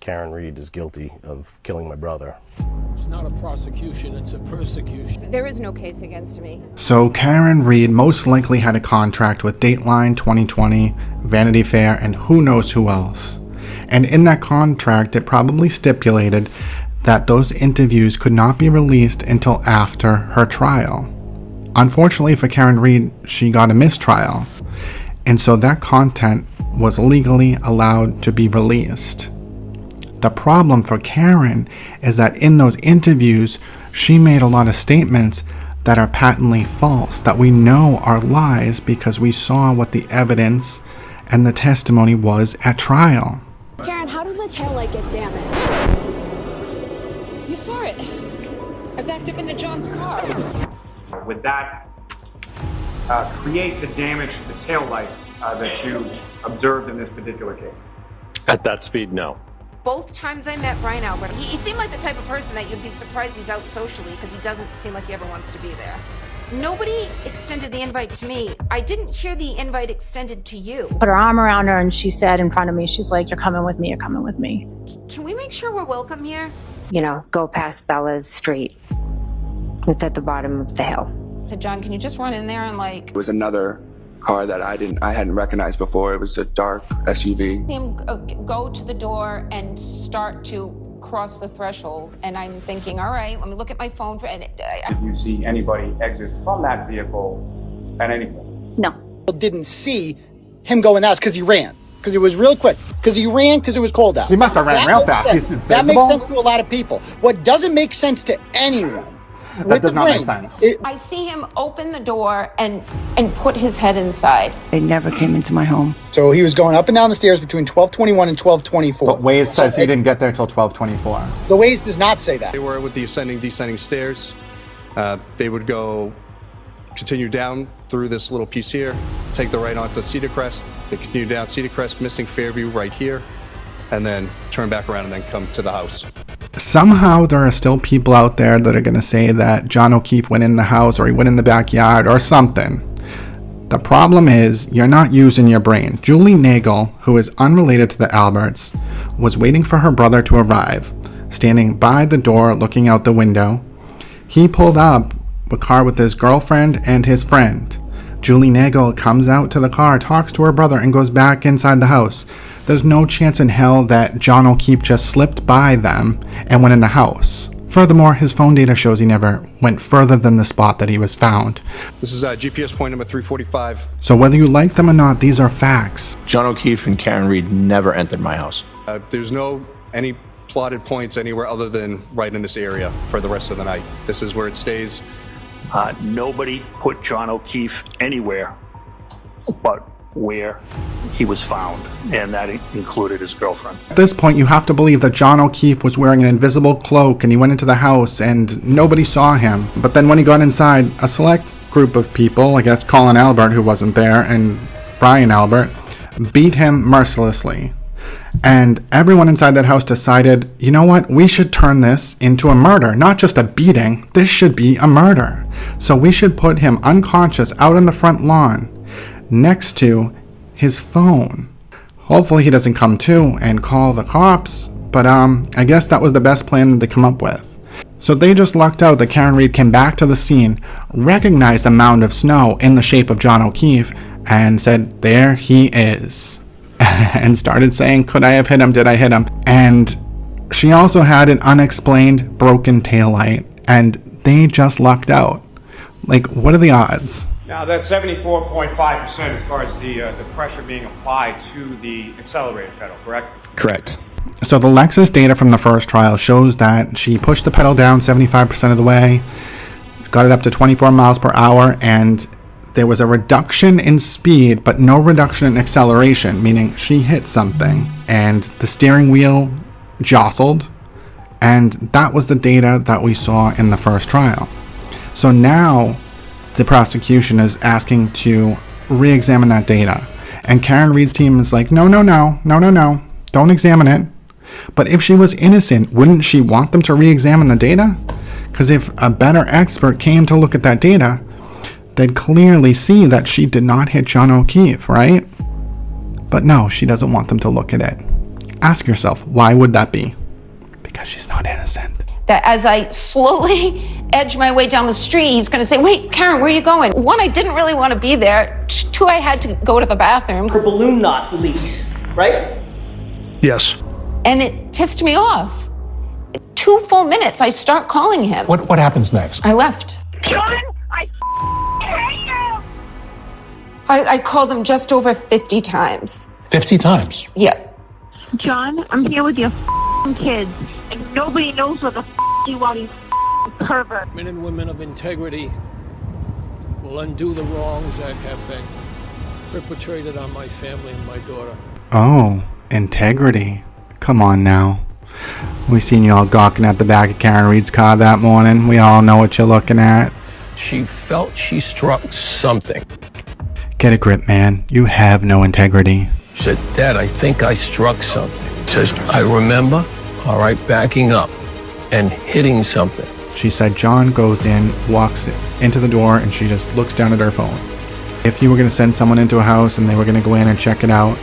Karen Reed is guilty of killing my brother. It's not a prosecution, it's a persecution. There is no case against me. So Karen Reed most likely had a contract with Dateline 2020, Vanity Fair, and who knows who else. And in that contract, it probably stipulated that those interviews could not be released until after her trial. Unfortunately for Karen Reed, she got a mistrial, and so that content was legally allowed to be released. The problem for Karen is that in those interviews, she made a lot of statements that are patently false, that we know are lies because we saw what the evidence and the testimony was at trial. Karen, how did the taillight get damaged? You saw it. I backed up into John's car. Would that create the damage to the taillight that you observed in this particular case? At that speed, no. Both times I met Brian Albert, he seemed like the type of person that you'd be surprised he's out socially because he doesn't seem like he ever wants to be there. Nobody extended the invite to me. I didn't hear the invite extended to you. Put her arm around her and she said in front of me, she's like, you're coming with me, you're coming with me. Can we make sure we're welcome here? You know, go past Bella's street. It's at the bottom of the hill. So John, can you just run in there and It was another car that I hadn't recognized before. It was a dark SUV. see him go to the door and start to cross the threshold, and I'm thinking, all right, let me look at my phone for Did you see anybody exit from that vehicle at any point? No. Didn't see him go in the house because he ran. Because it was real quick. Because he ran because it was cold out. He must have ran real fast. That makes sense to a lot of people. What doesn't make sense to anyone, That does not make sense. I see him open the door and put his head inside. They never came into my home. So he was going up and down the stairs between 12:21 and 12:24. But Waze says he didn't get there till 12:24. The Waze does not say that. They were with the ascending, descending stairs. They would continue down through this little piece here, take the right onto Cedar Crest. They continue down Cedar Crest, missing Fairview right here, and then turn back around and then come to the house. Somehow there are still people out there that are going to say that John O'Keefe went in the house or he went in the backyard or something. The problem is you're not using your brain. Julie Nagel, who is unrelated to the Alberts, was waiting for her brother to arrive, standing by the door looking out the window. He pulled up a car with his girlfriend and his friend. Julie Nagel comes out to the car, talks to her brother, and goes back inside the house. There's no chance in hell that John O'Keefe just slipped by them and went in the house. Furthermore, his phone data shows he never went further than the spot that he was found. This is GPS point number 345. So whether you like them or not, these are facts. John O'Keefe and Karen Reed never entered my house. There's no any plotted points anywhere other than right in this area for the rest of the night. This is where it stays. Nobody put John O'Keefe anywhere but where he was found, and that included his girlfriend. At this point, you have to believe that John O'Keefe was wearing an invisible cloak and he went into the house and nobody saw him. But then when he got inside, a select group of people, I guess Colin Albert, who wasn't there, and Brian Albert, beat him mercilessly. And everyone inside that house decided, you know what, we should turn this into a murder. Not just a beating, this should be a murder. So we should put him unconscious out on the front lawn next to his phone. Hopefully he doesn't come to and call the cops, but I guess that was the best plan that they come up with. So they just lucked out that Karen Reed came back to the scene, recognized the mound of snow in the shape of John O'Keefe, and said, there he is. And started saying, could I have hit him? Did I hit him? And she also had an unexplained broken taillight, and they just lucked out. Like, what are the odds? Now, that's 74.5% as far as the pressure being applied to the accelerator pedal, correct? Correct. So the Lexus data from the first trial shows that she pushed the pedal down 75% of the way, got it up to 24 miles per hour, and there was a reduction in speed, but no reduction in acceleration, meaning she hit something, and the steering wheel jostled, and that was the data that we saw in the first trial. So now the prosecution is asking to re-examine that data. And Karen Reed's team is like, no, don't examine it. But if she was innocent, wouldn't she want them to re-examine the data? Because if a better expert came to look at that data, they'd clearly see that she did not hit John O'Keefe, right? But no, she doesn't want them to look at it. Ask yourself, why would that be? Because she's not innocent. That as I slowly edge my way down the street, he's going to say, wait, Karen, where are you going? One, I didn't really want to be there. Two, I had to go to the bathroom. Her balloon knot leaks, right? Yes. And it pissed me off. 2 full minutes, I start calling him. What happens next? I left. John, I hate you! I called him just over 50 times. 50 times? Yeah. John, I'm here with your kids, and nobody knows where the you are, you pervert. Men and women of integrity will undo the wrongs that have been perpetrated on my family and my daughter. Oh, integrity. Come on now. We seen you all gawking at the back of Karen Reed's car that morning. We all know what you're looking at. She felt she struck something. Get a grip, man. You have no integrity. She said, Dad, I think I struck something. Says, I remember, all right, backing up and hitting something. She said John goes in, walks into the door, and she just looks down at her phone. If you were going to send someone into a house and they were going to go in and check it out,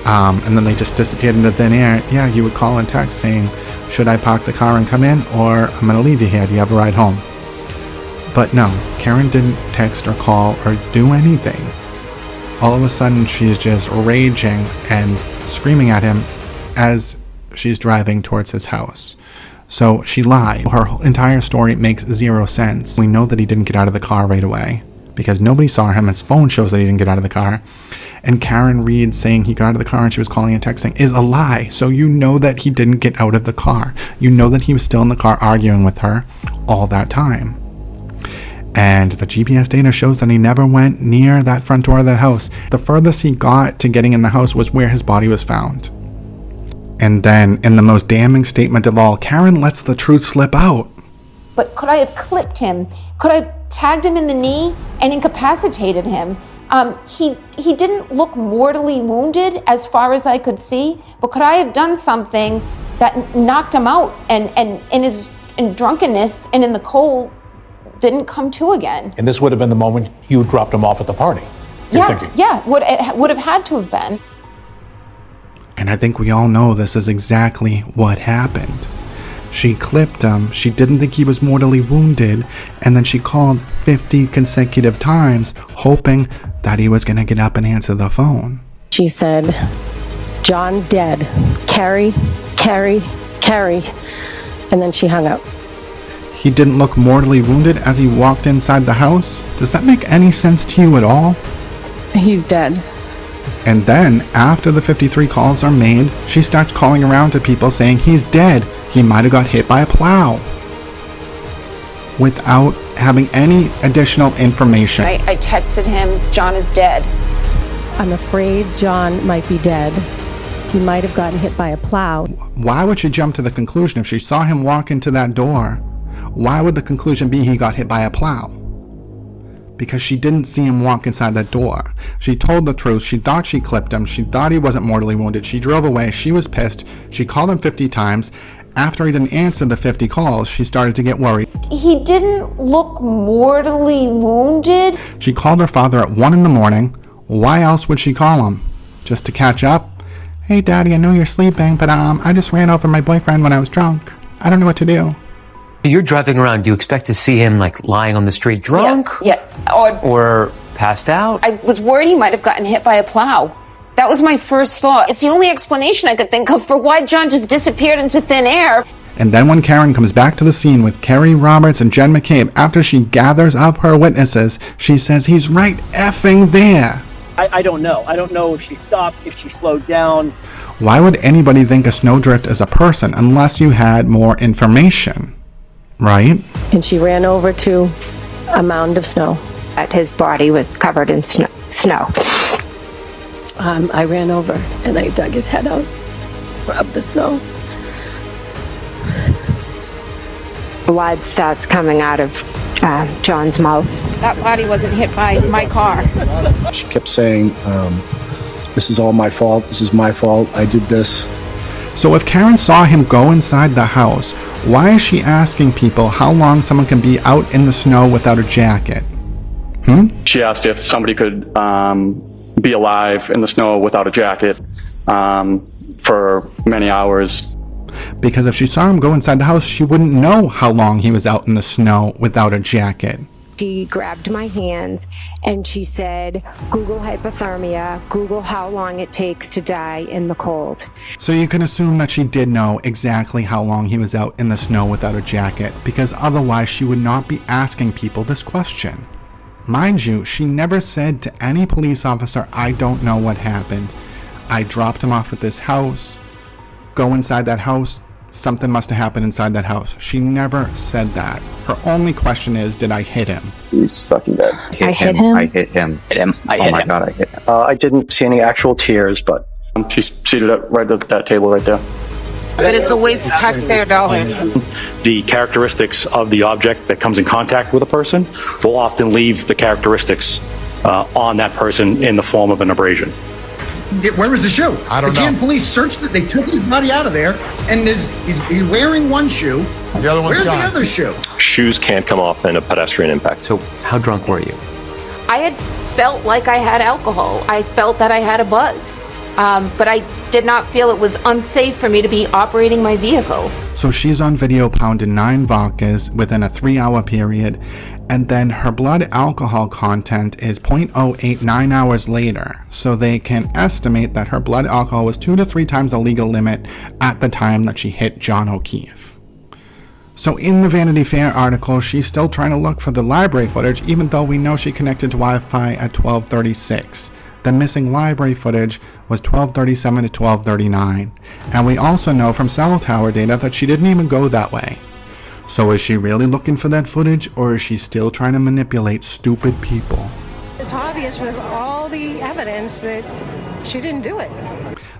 and then they just disappeared into thin air, yeah, you would call and text saying, should I park the car and come in, or I'm going to leave you here, do you have a ride home? But no, Karen didn't text or call or do anything. All of a sudden, she's just raging and screaming at him as she's driving towards his house. So she lied. Her entire story makes zero sense. We know that he didn't get out of the car right away because nobody saw him. His phone shows that he didn't get out of the car. And Karen Reed saying he got out of the car and she was calling and texting is a lie. So you know that he didn't get out of the car. You know that he was still in the car arguing with her all that time. And the GPS data shows that he never went near that front door of the house. The furthest he got to getting in the house was where his body was found. And then, in the most damning statement of all, Karen lets the truth slip out. But could I have clipped him? Could I have tagged him in the knee and incapacitated him? He didn't look mortally wounded as far as I could see, but could I have done something that knocked him out and in drunkenness and in the cold didn't come to again? And this would have been the moment you dropped him off at the party. Would have had to have been. And I think we all know this is exactly what happened. She clipped him, she didn't think he was mortally wounded, and then she called 50 consecutive times, hoping that he was going to get up and answer the phone. She said, John's dead. Carrie, Carrie, Carrie. And then she hung up. He didn't look mortally wounded as he walked inside the house? Does that make any sense to you at all? He's dead. And then, after the 53 calls are made, she starts calling around to people saying he's dead. He might have got hit by a plow. Without having any additional information. I texted him, John is dead. I'm afraid John might be dead. He might have gotten hit by a plow. Why would she jump to the conclusion if she saw him walk into that door? Why would the conclusion be he got hit by a plow? Because she didn't see him walk inside that door. She told the truth. She thought she clipped him. She thought he wasn't mortally wounded. She drove away. She was pissed. She called him 50 times. After he didn't answer the 50 calls, she started to get worried. He didn't look mortally wounded. She called her father at 1 a.m. Why else would she call him? Just to catch up? Hey, Daddy, I know you're sleeping, but I just ran over my boyfriend when I was drunk. I don't know what to do. You're driving around. Do you expect to see him like lying on the street drunk? Yeah. Or passed out? I was worried he might have gotten hit by a plow. That was my first thought. It's the only explanation I could think of for why John just disappeared into thin air. And then when Karen comes back to the scene with Kerry Roberts and Jen McCabe, after she gathers up her witnesses, she says he's right effing there. I don't know. I don't know if she stopped, if she slowed down. Why would anybody think a snowdrift is a person unless you had more information? Right? And she ran over to a mound of snow. His body was covered in snow. I ran over and I dug his head out of the snow. Blood starts coming out of John's mouth. That body wasn't hit by my car. She kept saying, this is all my fault. This is my fault. I did this. So if Karen saw him go inside the house, why is she asking people how long someone can be out in the snow without a jacket? She asked if somebody could be alive in the snow without a jacket for many hours. Because if she saw him go inside the house, she wouldn't know how long he was out in the snow without a jacket. She grabbed my hands and she said, Google hypothermia, Google how long it takes to die in the cold. So you can assume that she did know exactly how long he was out in the snow without a jacket, because otherwise she would not be asking people this question. Mind you, she never said to any police officer, I don't know what happened. I dropped him off at this house. Go inside that house. Something must have happened inside that house. She never said that. Her only question is, did I hit him? He's fucking dead. I hit him. I hit him. Hit him. I Oh hit my him. god, I hit him. I didn't see any actual tears, but She's seated right at that table right there. But it's a waste of taxpayer dollars. The characteristics of the object that comes in contact with a person will often leave the characteristics on that person in the form of an abrasion. Where was the shoe? I don't the know. Canton police searched it. They took his body out of there, and he's wearing one shoe. The other one's Where's gone. the other shoe? Shoes can't come off in a pedestrian impact. So, how drunk were you? I had felt like I had alcohol. I felt that I had a buzz. But I did not feel it was unsafe for me to be operating my vehicle. So she's on video pounding 9 vodkas within a 3-hour period, and then her blood alcohol content is 0.08 9 hours later. So they can estimate that her blood alcohol was 2 to 3 times the legal limit at the time that she hit John O'Keefe. So in the Vanity Fair article, she's still trying to look for the library footage, even though we know she connected to Wi-Fi at 12:36. The missing library footage was 12:37 to 12:39. And we also know from cell tower data that she didn't even go that way. So is she really looking for that footage, or is she still trying to manipulate stupid people? It's obvious with all the evidence that she didn't do it.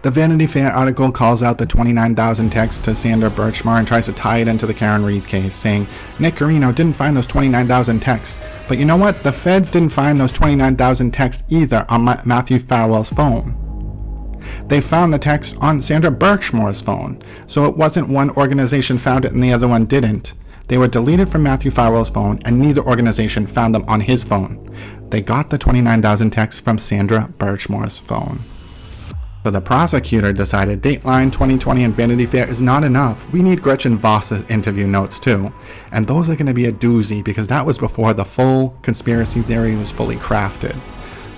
The Vanity Fair article calls out the 29,000 texts to Sandra Birchmore and tries to tie it into the Karen Reed case, saying Nick Carino didn't find those 29,000 texts. But you know what? The feds didn't find those 29,000 texts either on Matthew Farwell's phone. They found the text on Sandra Birchmore's phone, so it wasn't one organization found it and the other one didn't. They were deleted from Matthew Farwell's phone, and neither organization found them on his phone. They got the 29,000 texts from Sandra Birchmore's phone. So the prosecutor decided Dateline 2020 and Vanity Fair is not enough. We need Gretchen Voss's interview notes too. And those are going to be a doozy because that was before the full conspiracy theory was fully crafted.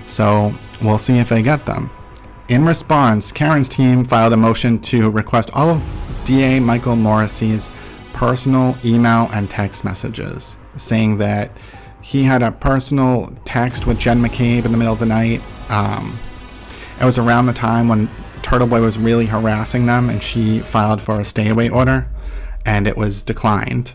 So we'll see if they get them. In response, Karen's team filed a motion to request all of DA Michael Morrissey's personal email and text messages, saying that he had a personal text with Jen McCabe in the middle of the night. It was around the time when Turtle Boy was really harassing them, and she filed for a stay-away order, and it was declined.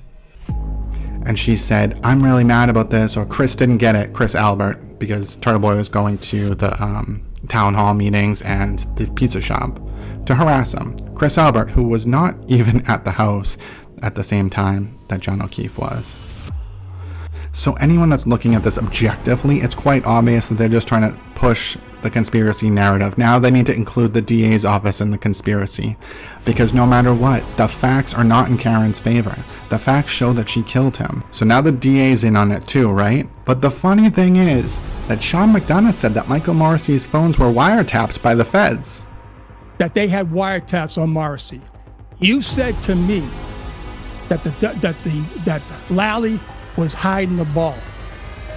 And she said, I'm really mad about this, or Chris didn't get it, Chris Albert, because Turtle Boy was going to the town hall meetings and the pizza shop to harass him. Chris Albert, who was not even at the house at the same time that John O'Keefe was. So anyone that's looking at this objectively, it's quite obvious that they're just trying to push the conspiracy narrative. Now they need to include the DA's office in the conspiracy, because no matter what, the facts are not in Karen's favor. The facts show that she killed him. So now the DA's in on it too, right? But the funny thing is that Sean McDonough said that Michael Morrissey's phones were wiretapped by the feds. That they had wiretaps on Morrissey. You said to me that Lally was hiding the ball.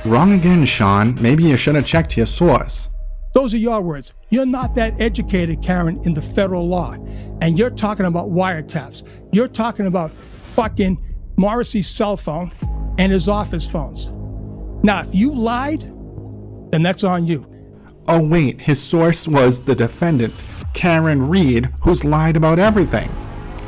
Wrong again, Sean. Maybe you should have checked your source. Those are your words. You're not that educated, Karen, in the federal law. And you're talking about wiretaps. You're talking about fucking Morrissey's cell phone and his office phones. Now, if you lied, then that's on you. Oh wait, his source was the defendant, Karen Reed, who's lied about everything.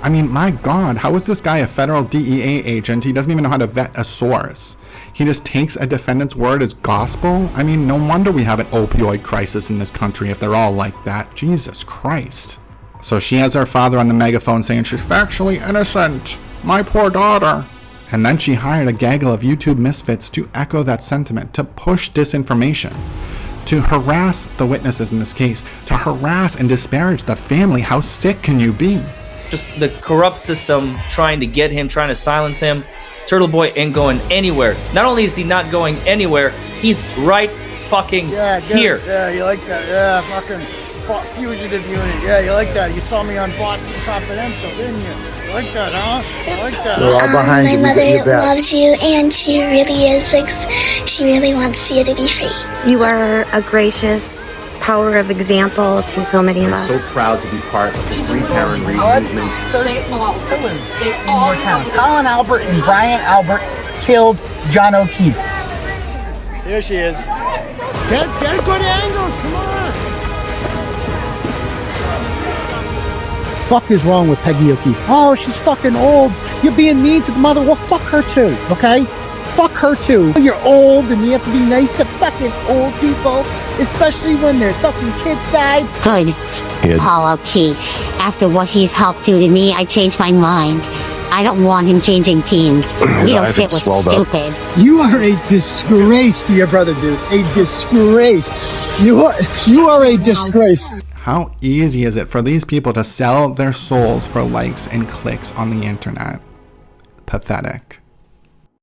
I mean, my God, how is this guy a federal DEA agent? He doesn't even know how to vet a source. He just takes a defendant's word as gospel? I mean, no wonder we have an opioid crisis in this country if they're all like that. Jesus Christ. So she has her father on the megaphone saying she's factually innocent. My poor daughter. And then she hired a gaggle of YouTube misfits to echo that sentiment, to push disinformation, to harass the witnesses in this case, to harass and disparage the family. How sick can you be? Just the corrupt system trying to get him, trying to silence him. Turtle Boy ain't going anywhere. Not only is he not going anywhere, he's right fucking here. Yeah, you like that? Yeah, fucking. fugitive unit. Yeah, you like that. You saw me on Boston Confidential, didn't you? You like that, huh? You like that? We're all behind you. My We got your mother back. loves you, and she really is. She really wants you to be free. You are a gracious power of example to so many of us. I'm so proud to be part of the Free Karen Reid movement. They all in your town. Colin Albert and Brian Albert killed John O'Keefe. Here she is. Get good angles, come on! Fuck is wrong with Peggy O'Keefe? Oh, she's fucking old. You're being mean to the mother. Well, fuck her too, okay? Fuck her too. You're old and you have to be nice to fucking old people, especially when their fucking kids died. Good. Paul O'Keefe. After what he's helped do to me, I changed my mind. I don't want him changing teams. You know, shit was stupid. You are a disgrace to your brother, dude. A disgrace. You are a disgrace. How easy is it for these people to sell their souls for likes and clicks on the internet? Pathetic.